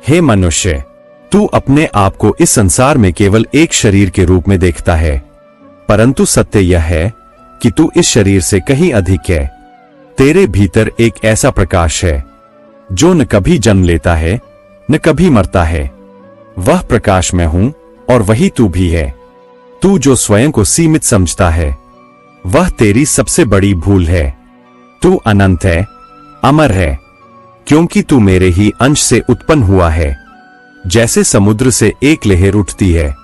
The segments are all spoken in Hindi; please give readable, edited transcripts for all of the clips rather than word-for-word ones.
हे मनुष्य, तू अपने आप को इस संसार में केवल एक शरीर के रूप में देखता है, परंतु सत्य यह है कि तू इस शरीर से कहीं अधिक है। तेरे भीतर एक ऐसा प्रकाश है जो न कभी जन्म लेता है न कभी मरता है। वह प्रकाश मैं हूं और वही तू भी है। तू जो स्वयं को सीमित समझता है वह तेरी सबसे बड़ी भूल है। तू अनंत है, अमर है, क्योंकि तू मेरे ही अंश से उत्पन्न हुआ है। जैसे समुद्र से एक लहर उठती है,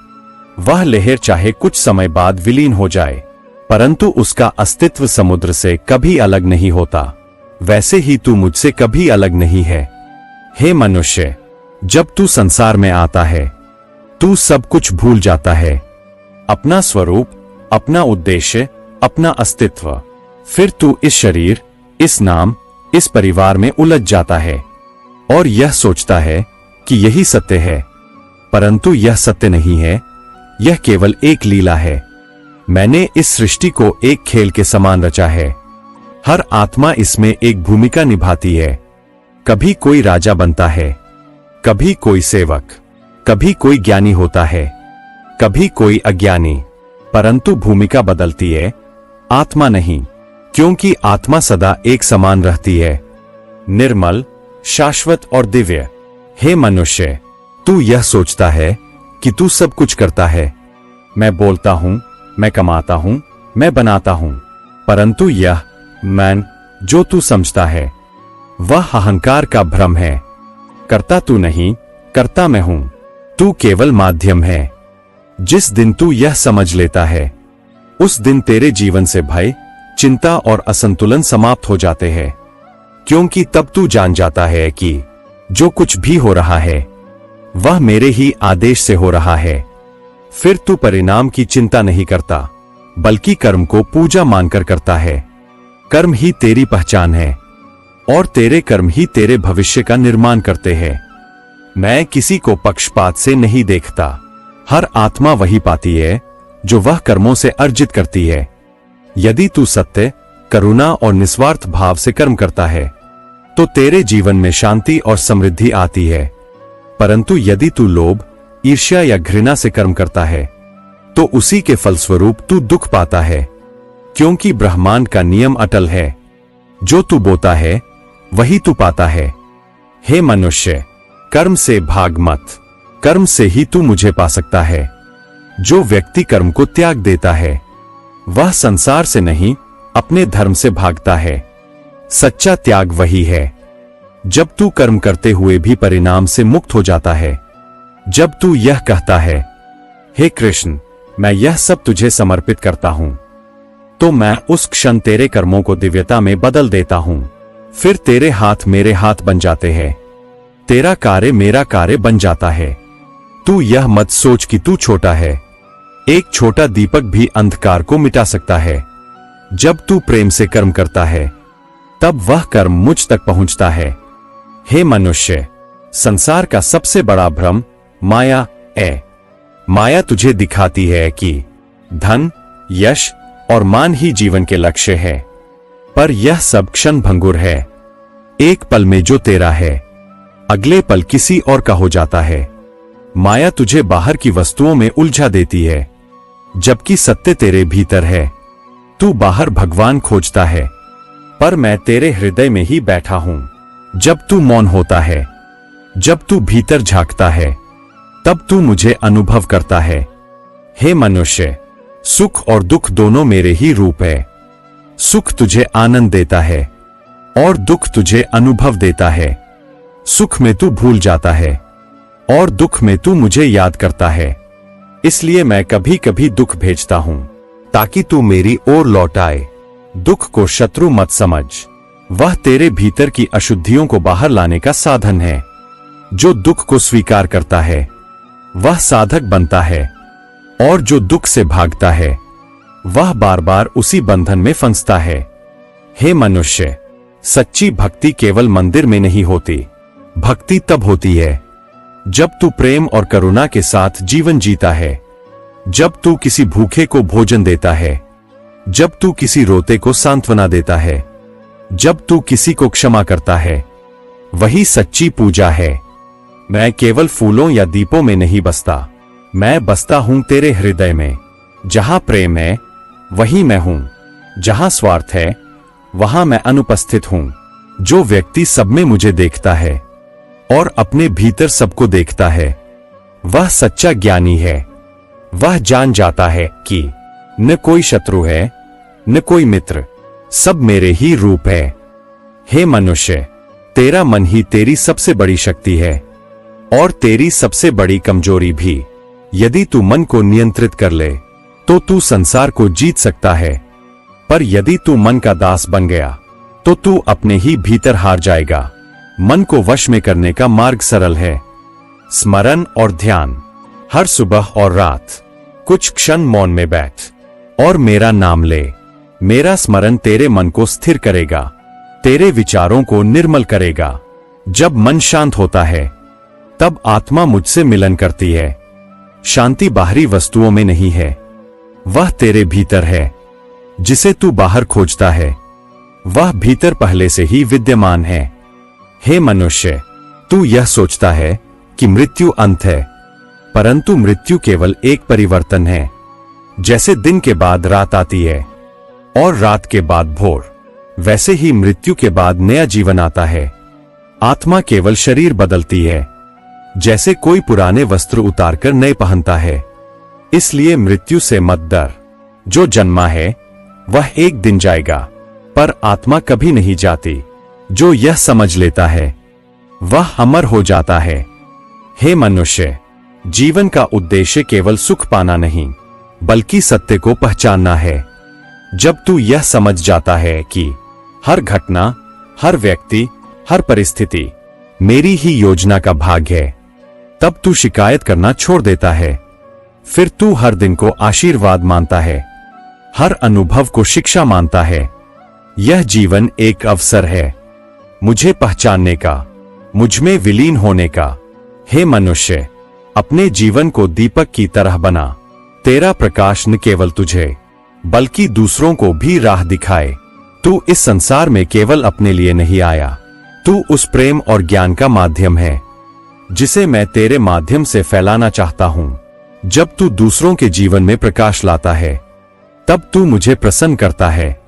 वह लहर चाहे कुछ समय बाद विलीन हो जाए, परंतु उसका अस्तित्व समुद्र से कभी अलग नहीं होता, वैसे ही तू मुझसे कभी अलग नहीं है। हे मनुष्य, जब तू संसार में आता है तू सब कुछ भूल जाता है, अपना स्वरूप, अपना उद्देश्य, अपना अस्तित्व। फिर तू इस शरीर, इस नाम, इस परिवार में उलझ जाता है और यह सोचता है कि यही सत्य है, परंतु यह सत्य नहीं है, यह केवल एक लीला है। मैंने इस सृष्टि को एक खेल के समान रचा है। हर आत्मा इसमें एक भूमिका निभाती है। कभी कोई राजा बनता है, कभी कोई सेवक, कभी कोई ज्ञानी होता है, कभी कोई अज्ञानी, परंतु भूमिका बदलती है, आत्मा नहीं, क्योंकि आत्मा सदा एक समान रहती है, निर्मल, शाश्वत और दिव्य। हे मनुष्य, तू यह सोचता है कि तू सब कुछ करता है। मैं बोलता हूं, मैं कमाता हूं, मैं बनाता हूं, परंतु यह मैं जो तू समझता है वह अहंकार का भ्रम है। करता तू नहीं, करता मैं हूं। तू केवल माध्यम है। जिस दिन तू यह समझ लेता है उस दिन तेरे जीवन से भय, चिंता और असंतुलन समाप्त हो जाते हैं, क्योंकि तब तू जान जाता है कि जो कुछ भी हो रहा है वह मेरे ही आदेश से हो रहा है। फिर तू परिणाम की चिंता नहीं करता, बल्कि कर्म को पूजा मानकर करता है। कर्म ही तेरी पहचान है और तेरे कर्म ही तेरे भविष्य का निर्माण करते हैं। मैं किसी को पक्षपात से नहीं देखता। हर आत्मा वही पाती है जो वह कर्मों से अर्जित करती है। यदि तू सत्य, करुणा और निस्वार्थ भाव से कर्म करता है तो तेरे जीवन में शांति और समृद्धि आती है, परंतु यदि तू लोभ, ईर्ष्या या घृणा से कर्म करता है तो उसी के फलस्वरूप तू दुख पाता है, क्योंकि ब्रह्मांड का नियम अटल है। जो तू बोता है वही तू पाता है। हे मनुष्य, कर्म से भाग मत। कर्म से ही तू मुझे पा सकता है। जो व्यक्ति कर्म को त्याग देता है वह संसार से नहीं, अपने धर्म से भागता है। सच्चा त्याग वही है जब तू कर्म करते हुए भी परिणाम से मुक्त हो जाता है। जब तू यह कहता है, हे कृष्ण, मैं यह सब तुझे समर्पित करता हूं, तो मैं उस क्षण तेरे कर्मों को दिव्यता में बदल देता हूं। फिर तेरे हाथ मेरे हाथ बन जाते हैं, तेरा कार्य मेरा कार्य बन जाता है। तू यह मत सोच कि तू छोटा है। एक छोटा दीपक भी अंधकार को मिटा सकता है। जब तू प्रेम से कर्म करता है तब वह कर्म मुझ तक पहुंचता है। हे मनुष्य, संसार का सबसे बड़ा भ्रम माया है। माया तुझे दिखाती है कि धन, यश और मान ही जीवन के लक्ष्य है, पर यह सब क्षण भंगुर है। एक पल में जो तेरा है अगले पल किसी और का हो जाता है। माया तुझे बाहर की वस्तुओं में उलझा देती है, जबकि सत्य तेरे भीतर है। तू बाहर भगवान खोजता है, पर मैं तेरे हृदय में ही बैठा हूं। जब तू मौन होता है, जब तू भीतर झांकता है, तब तू मुझे अनुभव करता है। हे मनुष्य, सुख और दुख दोनों मेरे ही रूप है। सुख तुझे आनंद देता है और दुख तुझे अनुभव देता है। सुख में तू भूल जाता है और दुख में तू मुझे याद करता है। इसलिए मैं कभी कभी दुख भेजता हूं ताकि तू मेरी ओर लौट आए। दुख को शत्रु मत समझ, वह तेरे भीतर की अशुद्धियों को बाहर लाने का साधन है। जो दुख को स्वीकार करता है वह साधक बनता है, और जो दुख से भागता है वह बार बार उसी बंधन में फंसता है। हे मनुष्य, सच्ची भक्ति केवल मंदिर में नहीं होती। भक्ति तब होती है जब तू प्रेम और करुणा के साथ जीवन जीता है, जब तू किसी भूखे को भोजन देता है, जब तू किसी रोते को सांत्वना देता है, जब तू किसी को क्षमा करता है। वही सच्ची पूजा है। मैं केवल फूलों या दीपों में नहीं बसता, मैं बसता हूं तेरे हृदय में। जहां प्रेम है वहीं मैं हूं, जहां स्वार्थ है वहां मैं अनुपस्थित हूं। जो व्यक्ति सब में मुझे देखता है और अपने भीतर सबको देखता है, वह सच्चा ज्ञानी है। वह जान जाता है कि न कोई शत्रु है न कोई मित्र, सब मेरे ही रूप है। हे मनुष्य, तेरा मन ही तेरी सबसे बड़ी शक्ति है और तेरी सबसे बड़ी कमजोरी भी। यदि तू मन को नियंत्रित कर ले तो तू संसार को जीत सकता है, पर यदि तू मन का दास बन गया तो तू अपने ही भीतर हार जाएगा। मन को वश में करने का मार्ग सरल है, स्मरण और ध्यान। हर सुबह और रात कुछ क्षण मौन में बैठ और मेरा नाम ले। मेरा स्मरण तेरे मन को स्थिर करेगा, तेरे विचारों को निर्मल करेगा। जब मन शांत होता है तब आत्मा मुझसे मिलन करती है। शांति बाहरी वस्तुओं में नहीं है, वह तेरे भीतर है। जिसे तू बाहर खोजता है वह भीतर पहले से ही विद्यमान है। हे मनुष्य, तू यह सोचता है कि मृत्यु अंत है, परंतु मृत्यु केवल एक परिवर्तन है। जैसे दिन के बाद रात आती है और रात के बाद भोर, वैसे ही मृत्यु के बाद नया जीवन आता है। आत्मा केवल शरीर बदलती है, जैसे कोई पुराने वस्त्र उतारकर नए पहनता है। इसलिए मृत्यु से मत डर। जो जन्मा है वह एक दिन जाएगा, पर आत्मा कभी नहीं जाती। जो यह समझ लेता है वह अमर हो जाता है। हे मनुष्य, जीवन का उद्देश्य केवल सुख पाना नहीं, बल्कि सत्य को पहचानना है। जब तू यह समझ जाता है कि हर घटना, हर व्यक्ति, हर परिस्थिति मेरी ही योजना का भाग है, तब तू शिकायत करना छोड़ देता है। फिर तू हर दिन को आशीर्वाद मानता है, हर अनुभव को शिक्षा मानता है। यह जीवन एक अवसर है मुझे पहचानने का, मुझमें विलीन होने का। हे मनुष्य, अपने जीवन को दीपक की तरह बना। तेरा प्रकाश न केवल तुझे बल्कि दूसरों को भी राह दिखाए। तू इस संसार में केवल अपने लिए नहीं आया, तू उस प्रेम और ज्ञान का माध्यम है जिसे मैं तेरे माध्यम से फैलाना चाहता हूं। जब तू दूसरों के जीवन में प्रकाश लाता है तब तू मुझे प्रसन्न करता है,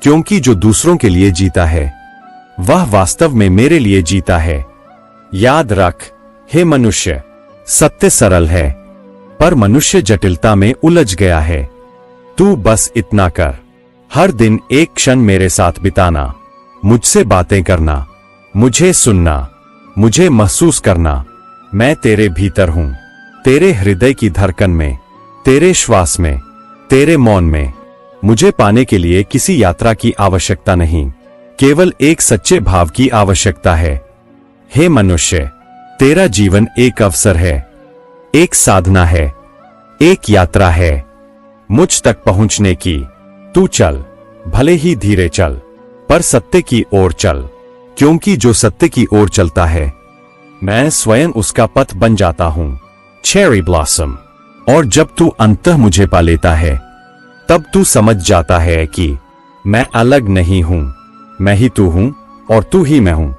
क्योंकि जो दूसरों के लिए जीता है वह वास्तव में मेरे लिए जीता है। याद रख हे मनुष्य, सत्य सरल है पर मनुष्य जटिलता में उलझ गया है। तू बस इतना कर, हर दिन एक क्षण मेरे साथ बिताना, मुझसे बातें करना, मुझे सुनना, मुझे महसूस करना। मैं तेरे भीतर हूं, तेरे हृदय की धड़कन में, तेरे श्वास में, तेरे मौन में। मुझे पाने के लिए किसी यात्रा की आवश्यकता नहीं, केवल एक सच्चे भाव की आवश्यकता है। हे मनुष्य, तेरा जीवन एक अवसर है, एक साधना है, एक यात्रा है मुझ तक पहुंचने की। तू चल, भले ही धीरे चल, पर सत्य की ओर चल, क्योंकि जो सत्य की ओर चलता है मैं स्वयं उसका पथ बन जाता हूं। Cherry blossom. और जब तू अंततः मुझे पा लेता है तब तू समझ जाता है कि मैं अलग नहीं हूं, मैं ही तू हूं और तू ही मैं हूं।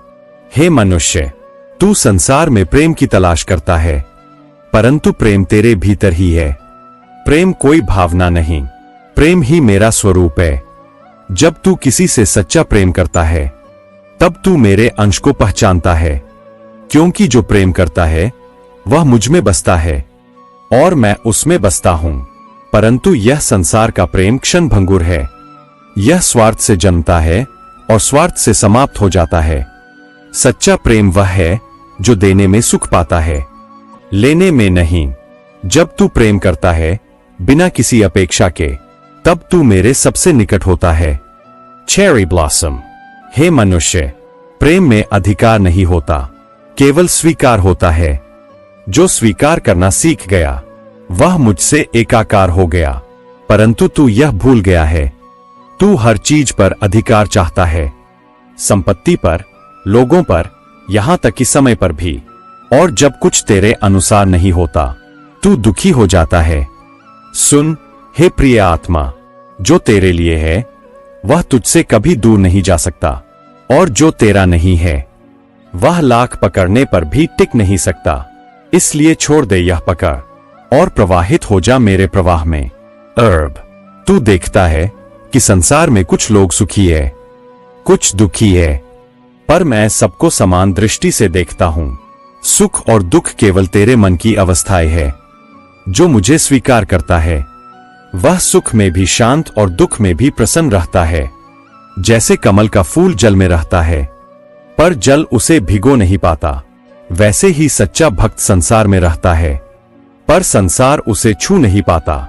हे मनुष्य, तू संसार में प्रेम की तलाश करता है, परंतु प्रेम तेरे भीतर ही है। प्रेम कोई भावना नहीं, प्रेम ही मेरा स्वरूप है। जब तू किसी से सच्चा प्रेम करता है तब तू मेरे अंश को पहचानता है, क्योंकि जो प्रेम करता है वह मुझ में बसता है और मैं उसमें बसता हूं। परंतु यह संसार का प्रेम क्षण भंगुर है। यह स्वार्थ से जन्मता है और स्वार्थ से समाप्त हो जाता है। सच्चा प्रेम वह है जो देने में सुख पाता है, लेने में नहीं। जब तू प्रेम करता है बिना किसी अपेक्षा के, तब तू मेरे सबसे निकट होता है। Cherry blossom. हे मनुष्य, प्रेम में अधिकार नहीं होता, केवल स्वीकार होता है। जो स्वीकार करना सीख गया वह मुझसे एकाकार हो गया। परंतु तू यह भूल गया है, तू हर चीज पर अधिकार चाहता है, संपत्ति पर, लोगों पर, यहां तक कि समय पर भी। और जब कुछ तेरे अनुसार नहीं होता तू दुखी हो जाता है। सुन हे प्रिय आत्मा, जो तेरे लिए है वह तुझसे कभी दूर नहीं जा सकता, और जो तेरा नहीं है वह लाख पकड़ने पर भी टिक नहीं सकता, इसलिए छोड़ दे यह पकड़ और प्रवाहित हो जा मेरे प्रवाह में। अर्ब, तू देखता है कि संसार में कुछ लोग सुखी है, कुछ दुखी है, पर मैं सबको समान दृष्टि से देखता हूं। सुख और दुख केवल तेरे मन की अवस्थाएं है। जो मुझे स्वीकार करता है वह सुख में भी शांत और दुख में भी प्रसन्न रहता है। जैसे कमल का फूल जल में रहता है पर जल उसे भिगो नहीं पाता, वैसे ही सच्चा भक्त संसार में रहता है पर संसार उसे छू नहीं पाता।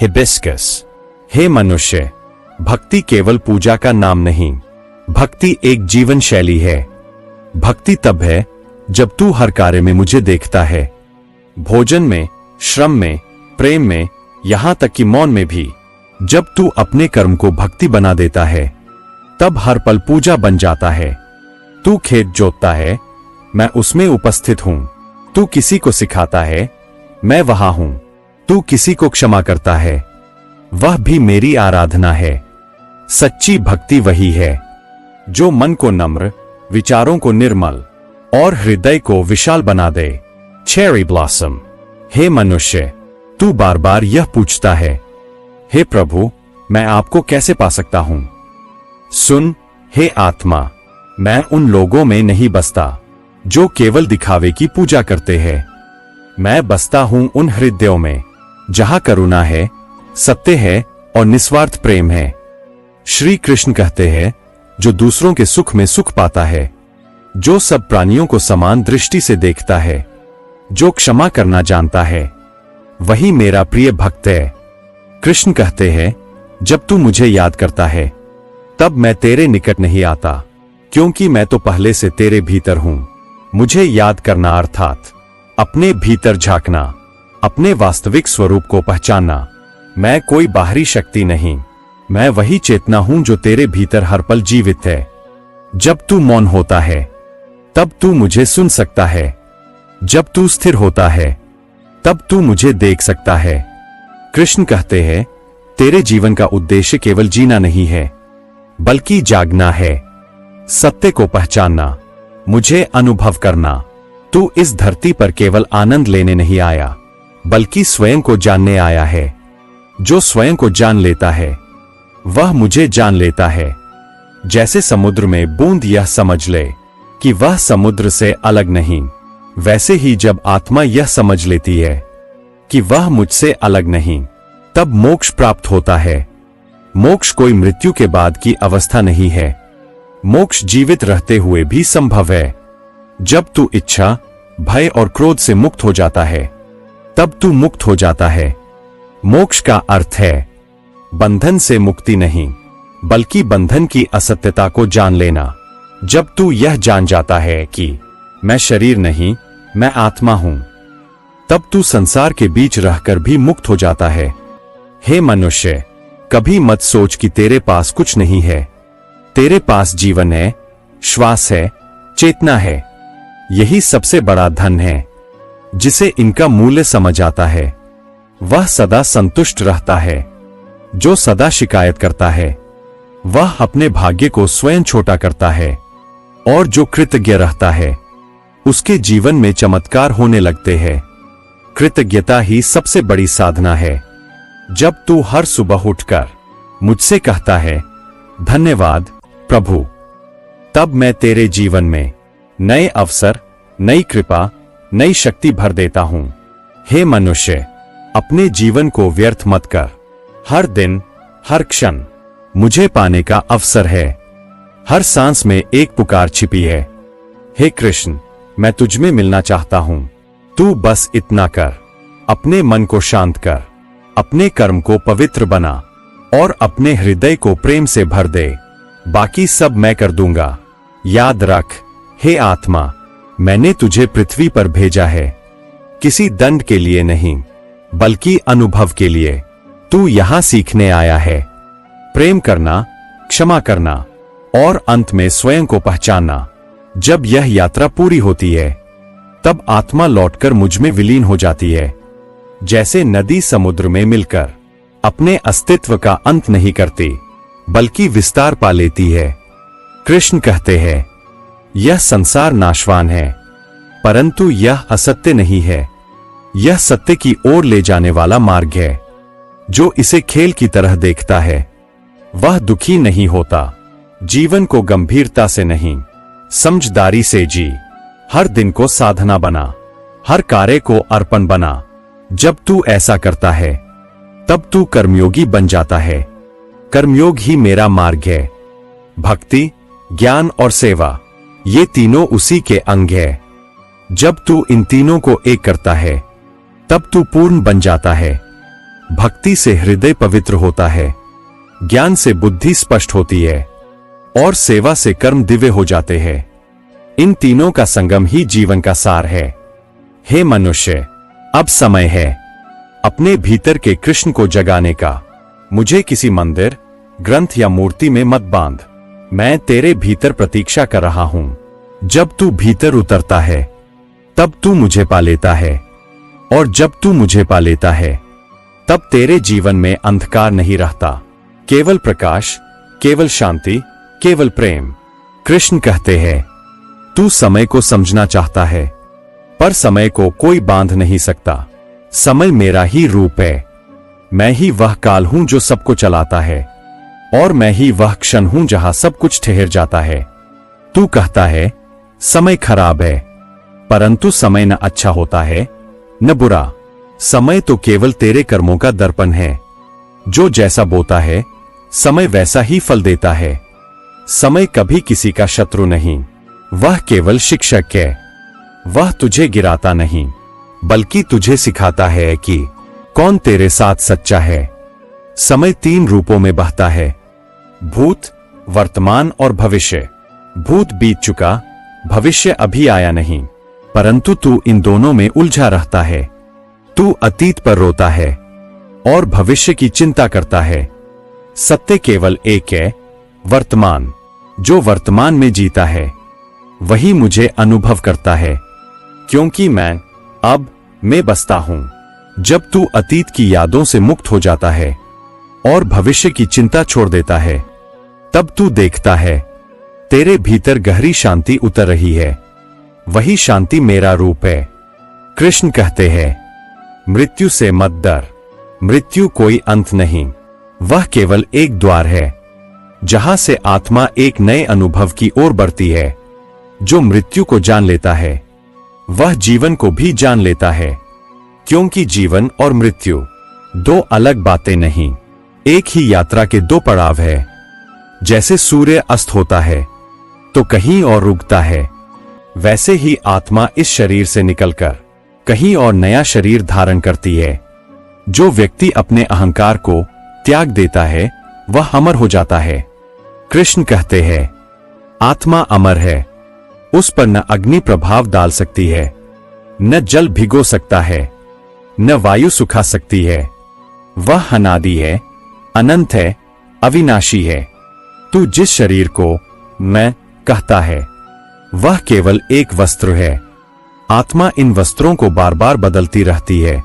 हिबिस्कस, हे मनुष्य, भक्ति केवल पूजा का नाम नहीं, भक्ति एक जीवन शैली है। भक्ति तब है जब तू हर कार्य में मुझे देखता है, भोजन में, श्रम में, प्रेम में, यहां तक कि मौन में भी। जब तू अपने कर्म को भक्ति बना देता है तब हर पल पूजा बन जाता है। तू खेत जोतता है, मैं उसमें उपस्थित हूं। तू किसी को सिखाता है, मैं वहां हूं। तू किसी को क्षमा करता है, वह भी मेरी आराधना है। सच्ची भक्ति वही है जो मन को नम्र, विचारों को निर्मल और हृदय को विशाल बना दे। चेरी ब्लॉसम, हे मनुष्य, तू बार बार यह पूछता है, हे प्रभु, मैं आपको कैसे पा सकता हूं? सुन, हे आत्मा, मैं उन लोगों में नहीं बसता जो केवल दिखावे की पूजा करते हैं। मैं बसता हूं उन हृदयों में जहां करुणा है, सत्य है और निस्वार्थ प्रेम है। श्री कृष्ण कहते हैं, जो दूसरों के सुख में सुख पाता है, जो सब प्राणियों को समान दृष्टि से देखता है, जो क्षमा करना जानता है, वही मेरा प्रिय भक्त है। कृष्ण कहते हैं, जब तू मुझे याद करता है तब मैं तेरे निकट नहीं आता, क्योंकि मैं तो पहले से तेरे भीतर हूं। मुझे याद करना अर्थात अपने भीतर झांकना, अपने वास्तविक स्वरूप को पहचानना। मैं कोई बाहरी शक्ति नहीं, मैं वही चेतना हूं जो तेरे भीतर हर पल जीवित है। जब तू मौन होता है तब तू मुझे सुन सकता है, जब तू स्थिर होता है तब तू मुझे देख सकता है। कृष्ण कहते हैं, तेरे जीवन का उद्देश्य केवल जीना नहीं है, बल्कि जागना है, सत्य को पहचानना, मुझे अनुभव करना। तू इस धरती पर केवल आनंद लेने नहीं आया, बल्कि स्वयं को जानने आया है। जो स्वयं को जान लेता है वह मुझे जान लेता है। जैसे समुद्र में बूंद यह समझ ले कि वह समुद्र से अलग नहीं, वैसे ही जब आत्मा यह समझ लेती है कि वह मुझसे अलग नहीं, तब मोक्ष प्राप्त होता है। मोक्ष कोई मृत्यु के बाद की अवस्था नहीं है, मोक्ष जीवित रहते हुए भी संभव है। जब तू इच्छा, भय और क्रोध से मुक्त हो जाता है तब तू मुक्त हो जाता है। मोक्ष का अर्थ है बंधन से मुक्ति नहीं, बल्कि बंधन की असत्यता को जान लेना। जब तू यह जान जाता है कि मैं शरीर नहीं, मैं आत्मा हूं, तब तू संसार के बीच रहकर भी मुक्त हो जाता है। हे मनुष्य, कभी मत सोच कि तेरे पास कुछ नहीं है। तेरे पास जीवन है, श्वास है, चेतना है। यही सबसे बड़ा धन है। जिसे इनका मूल्य समझ आता है वह सदा संतुष्ट रहता है। जो सदा शिकायत करता है वह अपने भाग्य को स्वयं छोटा करता है, और जो कृतज्ञ रहता है उसके जीवन में चमत्कार होने लगते हैं। कृतज्ञता ही सबसे बड़ी साधना है। जब तू हर सुबह उठकर मुझसे कहता है, धन्यवाद प्रभु, तब मैं तेरे जीवन में नए अवसर, नई कृपा, नई शक्ति भर देता हूं। हे मनुष्य, अपने जीवन को व्यर्थ मत कर। हर दिन, हर क्षण मुझे पाने का अवसर है। हर सांस में एक पुकार छिपी है। हे कृष्ण, मैं तुझ में मिलना चाहता हूं। तू बस इतना कर, अपने मन को शांत कर, अपने कर्म को पवित्र बना और अपने हृदय को प्रेम से भर दे। बाकी सब मैं कर दूंगा। याद रख, हे आत्मा, मैंने तुझे पृथ्वी पर भेजा है किसी दंड के लिए नहीं, बल्कि अनुभव के लिए। तू यहां सीखने आया है प्रेम करना, क्षमा करना और अंत में स्वयं को पहचानना। जब यह यात्रा पूरी होती है तब आत्मा लौटकर मुझ में विलीन हो जाती है। जैसे नदी समुद्र में मिलकर अपने अस्तित्व का अंत नहीं करती, बल्कि विस्तार पा लेती है। कृष्ण कहते हैं, यह संसार नाशवान है, परंतु यह असत्य नहीं है। यह सत्य की ओर ले जाने वाला मार्ग है। जो इसे खेल की तरह देखता है वह दुखी नहीं होता। जीवन को गंभीरता से नहीं, समझदारी से जी। हर दिन को साधना बना, हर कार्य को अर्पण बना। जब तू ऐसा करता है तब तू कर्मयोगी बन जाता है। कर्मयोग ही मेरा मार्ग है। भक्ति, ज्ञान और सेवा, ये तीनों उसी के अंग है। जब तू इन तीनों को एक करता है तब तू पूर्ण बन जाता है। भक्ति से हृदय पवित्र होता है, ज्ञान से बुद्धि स्पष्ट होती है और सेवा से कर्म दिव्य हो जाते हैं। इन तीनों का संगम ही जीवन का सार है। हे मनुष्य, अब समय है अपने भीतर के कृष्ण को जगाने का। मुझे किसी मंदिर, ग्रंथ या मूर्ति में मत बांध। मैं तेरे भीतर प्रतीक्षा कर रहा हूं। जब तू भीतर उतरता है तब तू मुझे पा लेता है, और जब तू मुझे पा लेता है तब तेरे जीवन में अंधकार नहीं रहता। केवल प्रकाश, केवल शांति, केवल प्रेम। कृष्ण कहते हैं, तू समय को समझना चाहता है, पर समय को कोई बांध नहीं सकता। समय मेरा ही रूप है। मैं ही वह काल हूं जो सबको चलाता है, और मैं ही वह क्षण हूं जहां सब कुछ ठहर जाता है। तू कहता है समय खराब है, परंतु समय न अच्छा होता है न बुरा। समय तो केवल तेरे कर्मों का दर्पण है। जो जैसा बोता है समय वैसा ही फल देता है। समय कभी किसी का शत्रु नहीं, वह केवल शिक्षक है। वह तुझे गिराता नहीं, बल्कि तुझे सिखाता है कि कौन तेरे साथ सच्चा है। समय 3 रूपों में बहता है, भूत, वर्तमान और भविष्य। भूत बीत चुका, भविष्य अभी आया नहीं, परंतु तू इन दोनों में उलझा रहता है। तू अतीत पर रोता है और भविष्य की चिंता करता है। सत्य केवल एक है, वर्तमान। जो वर्तमान में जीता है वही मुझे अनुभव करता है, क्योंकि मैं अब में बसता हूं। जब तू अतीत की यादों से मुक्त हो जाता है और भविष्य की चिंता छोड़ देता है, तब तू देखता है तेरे भीतर गहरी शांति उतर रही है। वही शांति मेरा रूप है। कृष्ण कहते हैं, मृत्यु से मत डर। मृत्यु कोई अंत नहीं, वह केवल एक द्वार है जहां से आत्मा एक नए अनुभव की ओर बढ़ती है। जो मृत्यु को जान लेता है वह जीवन को भी जान लेता है, क्योंकि जीवन और मृत्यु 2 अलग बातें नहीं, एक ही यात्रा के 2 पड़ाव है। जैसे सूर्य अस्त होता है तो कहीं और उगता है, वैसे ही आत्मा इस शरीर से निकलकर कहीं और नया शरीर धारण करती है। जो व्यक्ति अपने अहंकार को त्याग देता है वह अमर हो जाता है। कृष्ण कहते हैं, आत्मा अमर है, उस पर न अग्नि प्रभाव डाल सकती है, न जल भिगो सकता है, न वायु सुखा सकती है। वह अनादि है, अनंत है, अविनाशी है। तू जिस शरीर को मैं कहता है वह केवल एक वस्त्र है। आत्मा इन वस्त्रों को बार बार बदलती रहती है।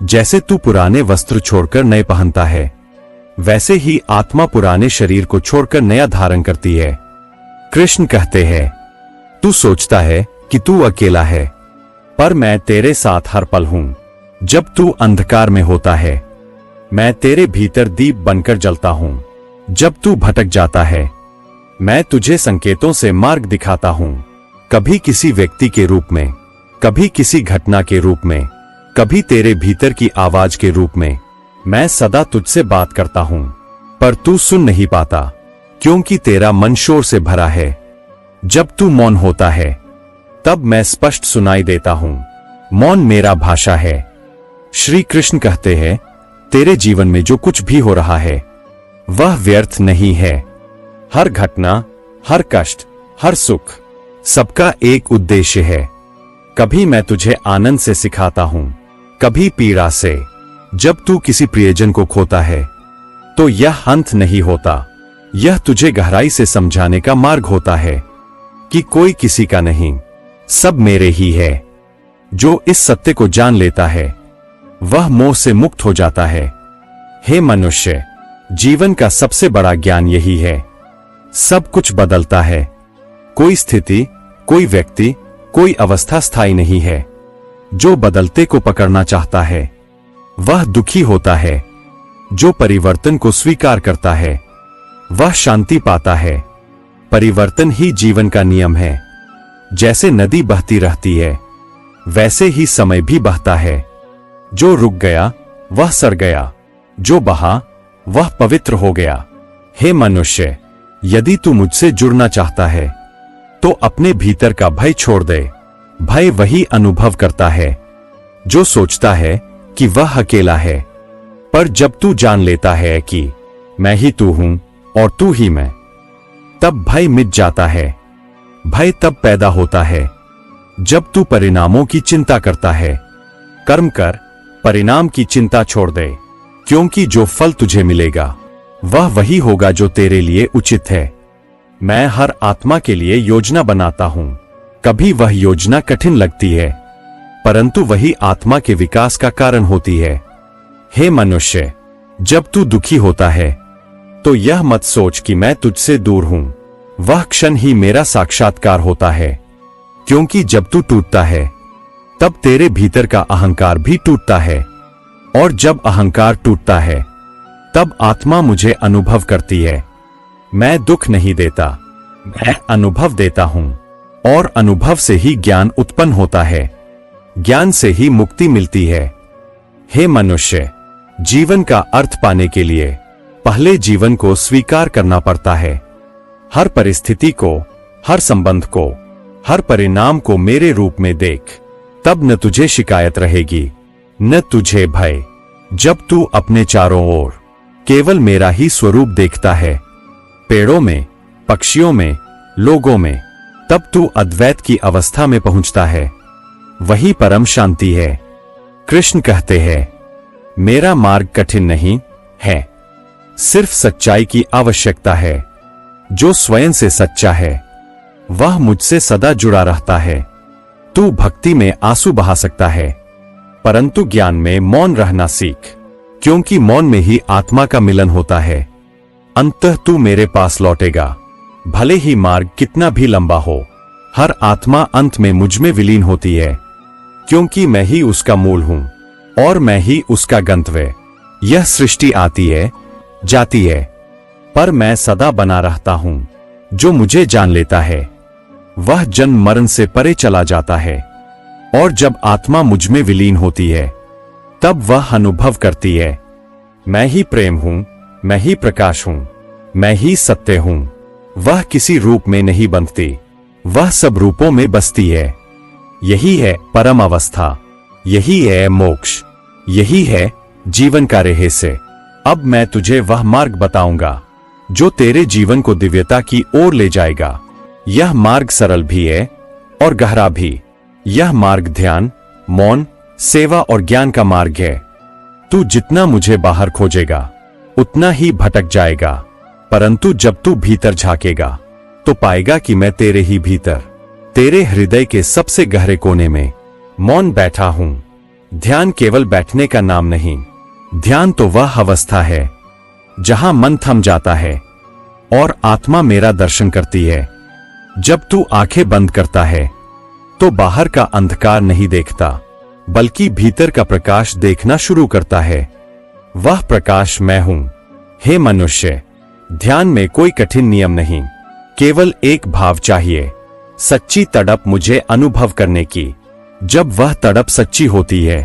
जैसे तू पुराने वस्त्र छोड़कर नए पहनता है, वैसे ही आत्मा पुराने शरीर को छोड़कर नया धारण करती है। कृष्ण कहते हैं, तू सोचता है कि तू अकेला है, पर मैं तेरे साथ हर पल हूं। जब तू अंधकार में होता है मैं तेरे भीतर दीप बनकर जलता हूं। जब तू भटक जाता है मैं तुझे संकेतों से मार्ग दिखाता हूं। कभी किसी व्यक्ति के रूप में, कभी किसी घटना के रूप में, कभी तेरे भीतर की आवाज के रूप में। मैं सदा तुझसे बात करता हूं, पर तू सुन नहीं पाता, क्योंकि तेरा मन शोर से भरा है। जब तू मौन होता है तब मैं स्पष्ट सुनाई देता हूं। मौन मेरा भाषा है। श्री कृष्ण कहते हैं, तेरे जीवन में जो कुछ भी हो रहा है वह व्यर्थ नहीं है। हर घटना, हर कष्ट, हर सुख, सबका एक उद्देश्य है। कभी मैं तुझे आनंद से सिखाता हूं, कभी पीड़ा से। जब तू किसी प्रियजन को खोता है तो यह अंत नहीं होता, यह तुझे गहराई से समझाने का मार्ग होता है कि कोई किसी का नहीं, सब मेरे ही है। जो इस सत्य को जान लेता है वह मोह से मुक्त हो जाता है। हे मनुष्य, जीवन का सबसे बड़ा ज्ञान यही है। सब कुछ बदलता है, कोई स्थिति, कोई व्यक्ति, कोई अवस्था स्थायी नहीं है। जो बदलते को पकड़ना चाहता है वह दुखी होता है। जो परिवर्तन को स्वीकार करता है वह शांति पाता है। परिवर्तन ही जीवन का नियम है। जैसे नदी बहती रहती है वैसे ही समय भी बहता है। जो रुक गया वह सड़ गया, जो बहा वह पवित्र हो गया। हे मनुष्य, यदि तू मुझसे जुड़ना चाहता है तो अपने भीतर का भय छोड़ दे। भय वही अनुभव करता है जो सोचता है कि वह अकेला है। पर जब तू जान लेता है कि मैं ही तू हूं और तू ही मैं, तब भय मिट जाता है। भय तब पैदा होता है जब तू परिणामों की चिंता करता है। कर्म कर, परिणाम की चिंता छोड़ दे, क्योंकि जो फल तुझे मिलेगा वह वही होगा जो तेरे लिए उचित है। मैं हर आत्मा के लिए योजना बनाता हूं। कभी वह योजना कठिन लगती है, परंतु वही आत्मा के विकास का कारण होती है। हे मनुष्य, जब तू दुखी होता है तो यह मत सोच कि मैं तुझसे दूर हूं। वह क्षण ही मेरा साक्षात्कार होता है, क्योंकि जब तू टूटता है तब तेरे भीतर का अहंकार भी टूटता है, और जब अहंकार टूटता है तब आत्मा मुझे अनुभव करती है। मैं दुख नहीं देता, मैं अनुभव देता हूं, और अनुभव से ही ज्ञान उत्पन्न होता है। ज्ञान से ही मुक्ति मिलती है। हे मनुष्य, जीवन का अर्थ पाने के लिए पहले जीवन को स्वीकार करना पड़ता है। हर परिस्थिति को, हर संबंध को, हर परिणाम को मेरे रूप में देख, तब न तुझे शिकायत रहेगी न तुझे भय। जब तू अपने चारों ओर केवल मेरा ही स्वरूप देखता है, पेड़ों में, पक्षियों में, लोगों में, तब तू अद्वैत की अवस्था में पहुंचता है। वही परम शांति है। कृष्ण कहते हैं, मेरा मार्ग कठिन नहीं है, सिर्फ सच्चाई की आवश्यकता है। जो स्वयं से सच्चा है वह मुझसे सदा जुड़ा रहता है। तू भक्ति में आंसू बहा सकता है, परंतु ज्ञान में मौन रहना सीख, क्योंकि मौन में ही आत्मा का मिलन होता है। अंततः तू मेरे पास लौटेगा, भले ही मार्ग कितना भी लंबा हो। हर आत्मा अंत में मुझ में विलीन होती है, क्योंकि मैं ही उसका मूल हूं और मैं ही उसका गंतव्य। यह सृष्टि आती है, जाती है, पर मैं सदा बना रहता हूं। जो मुझे जान लेता है वह जन्म मरण से परे चला जाता है, और जब आत्मा मुझ में विलीन होती है तब वह अनुभव करती है, मैं ही प्रेम हूं, मैं ही प्रकाश हूं, मैं ही सत्य हूं। वह किसी रूप में नहीं बंधती, वह सब रूपों में बसती है। यही है परम अवस्था, यही है मोक्ष, यही है जीवन का रहस्य। अब मैं तुझे वह मार्ग बताऊंगा जो तेरे जीवन को दिव्यता की ओर ले जाएगा। यह मार्ग सरल भी है और गहरा भी। यह मार्ग ध्यान, मौन, सेवा और ज्ञान का मार्ग है। तू जितना मुझे बाहर खोजेगा उतना ही भटक जाएगा, परंतु जब तू भीतर झांकेगा तो पाएगा कि मैं तेरे ही भीतर, तेरे हृदय के सबसे गहरे कोने में मौन बैठा हूं। ध्यान केवल बैठने का नाम नहीं, ध्यान तो वह अवस्था है जहां मन थम जाता है और आत्मा मेरा दर्शन करती है। जब तू आंखें बंद करता है तो बाहर का अंधकार नहीं देखता, बल्कि भीतर का प्रकाश देखना शुरू करता है। वह प्रकाश मैं हूं। हे मनुष्य, ध्यान में कोई कठिन नियम नहीं, केवल एक भाव चाहिए, सच्ची तड़प मुझे अनुभव करने की। जब वह तड़प सच्ची होती है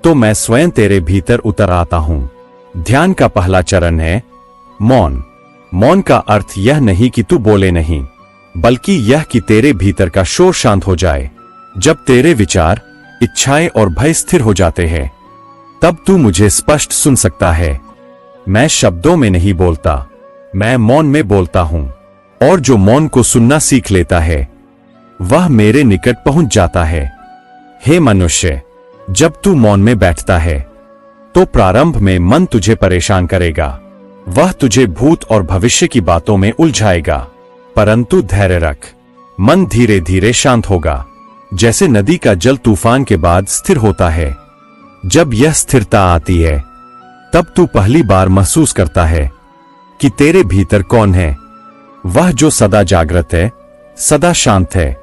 तो मैं स्वयं तेरे भीतर उतर आता हूं। ध्यान का पहला चरण है मौन। मौन का अर्थ यह नहीं कि तू बोले नहीं, बल्कि यह कि तेरे भीतर का शोर शांत हो जाए। जब तेरे विचार, इच्छाएं और भय स्थिर हो जाते हैं तब तू मुझे स्पष्ट सुन सकता है। मैं शब्दों में नहीं बोलता, मैं मौन में बोलता हूं, और जो मौन को सुनना सीख लेता है वह मेरे निकट पहुंच जाता है। हे मनुष्य, जब तू मौन में बैठता है तो प्रारंभ में मन तुझे परेशान करेगा, वह तुझे भूत और भविष्य की बातों में उलझाएगा, परंतु धैर्य रख, मन धीरे धीरे शांत होगा, जैसे नदी का जल तूफान के बाद स्थिर होता है। जब यह स्थिरता आती है तब तू पहली बार महसूस करता है कि तेरे भीतर कौन है, वह जो सदा जागृत है सदा शांत है,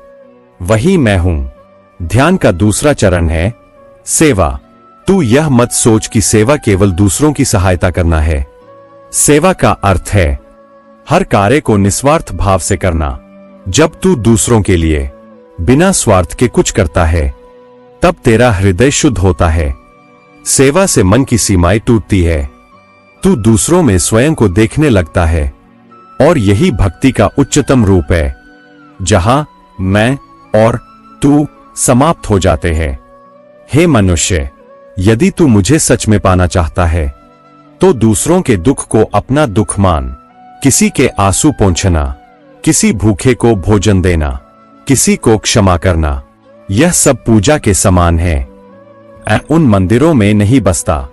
वही मैं हूं। ध्यान का दूसरा चरण है सेवा। तू यह मत सोच कि सेवा केवल दूसरों की सहायता करना है। सेवा का अर्थ है हर कार्य को निस्वार्थ भाव से करना। जब तू दूसरों के लिए बिना स्वार्थ के कुछ करता है, तब तेरा हृदय शुद्ध होता है। सेवा से मन की सीमाएं टूटती है। तू दूसरों में स्वयं को देखने लगता है, और यही भक्ति का उच्चतम रूप है, जहां मैं और तू समाप्त हो जाते हैं। हे मनुष्य, यदि तू मुझे सच में पाना चाहता है, तो दूसरों के दुख को अपना दुख मान। किसी के आंसू पोंछना, किसी भूखे को भोजन देना, किसी को क्षमा करना, यह सब पूजा के समान है। मैं उन मंदिरों में नहीं बसता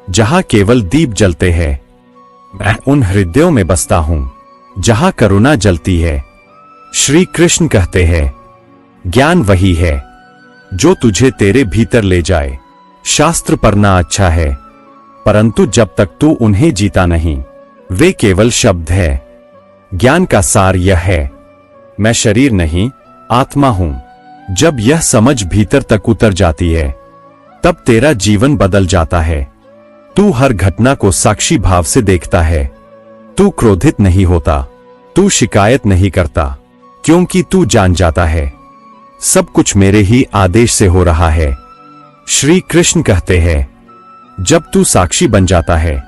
जहां केवल दीप जलते हैं। मैं उन हृदयों में बसता हूं जहां करुणा जलती है। श्री कृष्ण कहते हैं, ज्ञान वही है जो तुझे तेरे भीतर ले जाए। शास्त्र पढ़ना अच्छा है, परंतु जब तक तू उन्हें जीता नहीं, वे केवल शब्द है। ज्ञान का सार यह है, मैं शरीर नहीं, आत्मा हूं। जब यह समझ भीतर तक उतर जाती है, तब तेरा जीवन बदल जाता है। तू हर घटना को साक्षी भाव से देखता है। तू क्रोधित नहीं होता, तू शिकायत नहीं करता, क्योंकि तू जान जाता है सब कुछ मेरे ही आदेश से हो रहा है। श्री कृष्ण कहते हैं, जब तू साक्षी बन जाता है,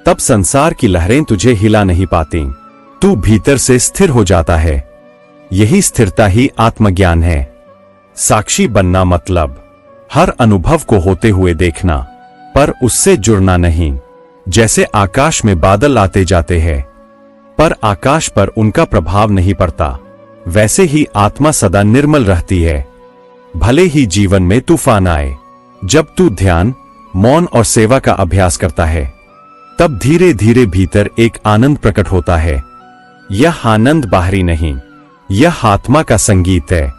तब संसार की लहरें तुझे हिला नहीं पाती। तू भीतर से स्थिर हो जाता है। यही स्थिरता ही आत्मज्ञान है। साक्षी बनना मतलब हर अनुभव को होते हुए देखना, पर उससे जुड़ना नहीं। जैसे आकाश में बादल आते जाते हैं, पर आकाश पर उनका प्रभाव नहीं पड़ता, वैसे ही आत्मा सदा निर्मल रहती है, भले ही जीवन में तूफान आए। जब तू ध्यान, मौन और सेवा का अभ्यास करता है, तब धीरे धीरे भीतर एक आनंद प्रकट होता है। यह आनंद बाहरी नहीं, यह आत्मा का संगीत है।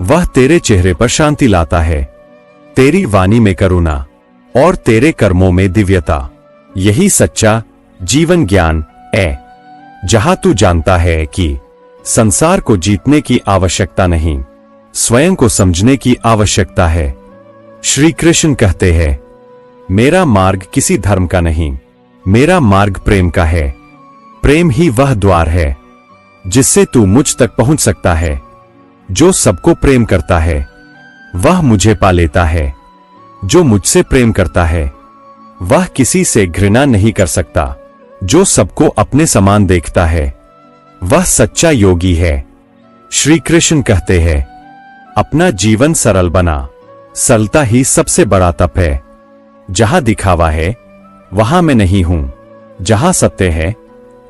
वह तेरे चेहरे पर शांति लाता है, तेरी वाणी में करुणा और तेरे कर्मों में दिव्यता। यही सच्चा जीवन ज्ञान है, जहां तू जानता है कि संसार को जीतने की आवश्यकता नहीं, स्वयं को समझने की आवश्यकता है। श्री कृष्ण कहते हैं, मेरा मार्ग किसी धर्म का नहीं, मेरा मार्ग प्रेम का है। प्रेम ही वह द्वार है जिससे तू मुझ तक पहुंच सकता है। जो सबको प्रेम करता है, वह मुझे पा लेता है। जो मुझसे प्रेम करता है, वह किसी से घृणा नहीं कर सकता। जो सबको अपने समान देखता है, वह सच्चा योगी है। श्री कृष्ण कहते हैं, अपना जीवन सरल बना। सरलता ही सबसे बड़ा तप है। जहां दिखावा है, वहां मैं नहीं हूं। जहां सत्य है,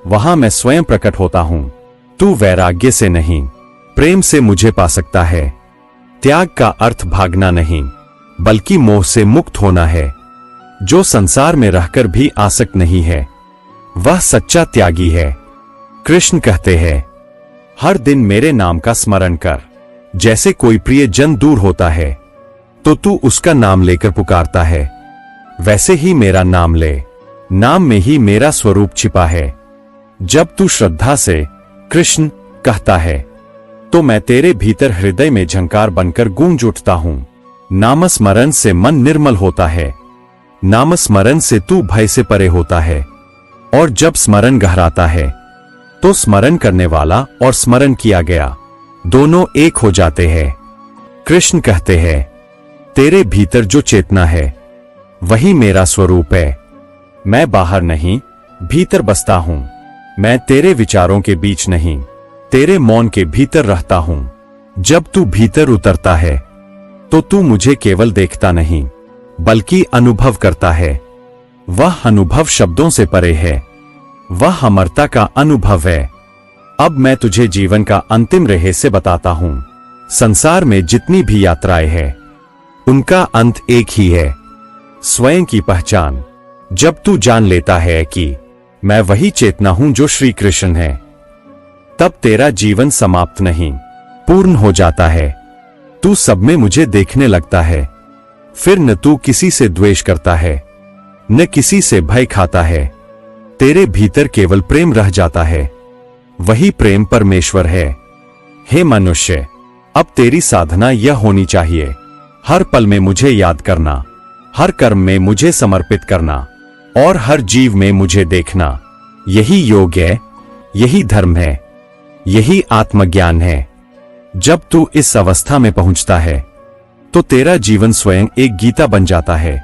वहां मैं स्वयं प्रकट होता हूं। तू वैराग्य से नहीं, प्रेम से मुझे पा सकता है। त्याग का अर्थ भागना नहीं, बल्कि मोह से मुक्त होना है। जो संसार में रहकर भी आसक्त नहीं है, वह सच्चा त्यागी है। कृष्ण कहते हैं, हर दिन मेरे नाम का स्मरण कर। जैसे कोई प्रिय जन दूर होता है, तो तू उसका नाम लेकर पुकारता है, वैसे ही मेरा नाम ले। नाम में ही मेरा स्वरूप छिपा है। जब तू श्रद्धा से कृष्ण कहता है, तो मैं तेरे भीतर हृदय में झंकार बनकर गूंज उठता हूं। नामस्मरण से मन निर्मल होता है। नामस्मरण से तू भय से परे होता है। और जब स्मरण गहराता है, तो स्मरण करने वाला और स्मरण किया गया दोनों एक हो जाते हैं। कृष्ण कहते हैं, तेरे भीतर जो चेतना है, वही मेरा स्वरूप है। मैं बाहर नहीं, भीतर बसता हूं। मैं तेरे विचारों के बीच नहीं, तेरे मौन के भीतर रहता हूं। जब तू भीतर उतरता है, तो तू मुझे केवल देखता नहीं, बल्कि अनुभव करता है। वह अनुभव शब्दों से परे है। वह अमरता का अनुभव है। अब मैं तुझे जीवन का अंतिम रहस्य बताता हूं। संसार में जितनी भी यात्राएं हैं, उनका अंत एक ही है, स्वयं की पहचान। जब तू जान लेता है कि मैं वही चेतना हूं जो श्री कृष्ण है, तब तेरा जीवन समाप्त नहीं, पूर्ण हो जाता है। तू सब में मुझे देखने लगता है। फिर न तू किसी से द्वेष करता है, न किसी से भय खाता है। तेरे भीतर केवल प्रेम रह जाता है। वही प्रेम परमेश्वर है। हे मनुष्य, अब तेरी साधना यह होनी चाहिए, हर पल में मुझे याद करना, हर कर्म में मुझे समर्पित करना और हर जीव में मुझे देखना। यही योग है, यही धर्म है, यही आत्मज्ञान है। जब तू इस अवस्था में पहुंचता है तो तेरा जीवन स्वयं एक गीता बन जाता है।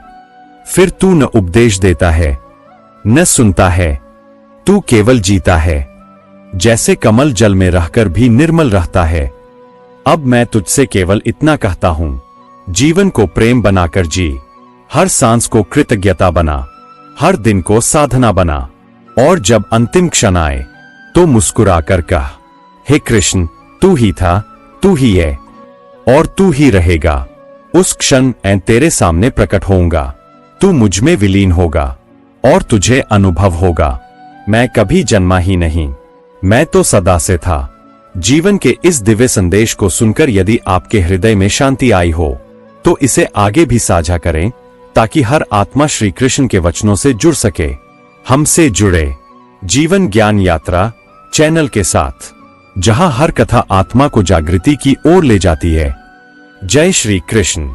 फिर तू न उपदेश देता है, न सुनता है, तू केवल जीता है, जैसे कमल जल में रहकर भी निर्मल रहता है। अब मैं तुझसे केवल इतना कहता हूं, जीवन को प्रेम बनाकर जी, हर सांस को कृतज्ञता बना, हर दिन को साधना बना, और जब अंतिम क्षण आए तो मुस्कुराकर कह, हे कृष्ण, तू ही था, तू ही है और तू ही रहेगा। उस क्षण मैं तेरे सामने प्रकट होऊंगा, तू मुझ में विलीन होगा और तुझे अनुभव होगा, मैं कभी जन्मा ही नहीं, मैं तो सदा से था। जीवन के इस दिव्य संदेश को सुनकर यदि आपके हृदय में शांति आई हो तो इसे आगे भी साझा करें, ताकि हर आत्मा श्री कृष्ण के वचनों से जुड़ सके। हमसे जुड़े जीवन ज्ञान यात्रा चैनल के साथ, जहां हर कथा आत्मा को जागृति की ओर ले जाती है। जय श्री कृष्ण।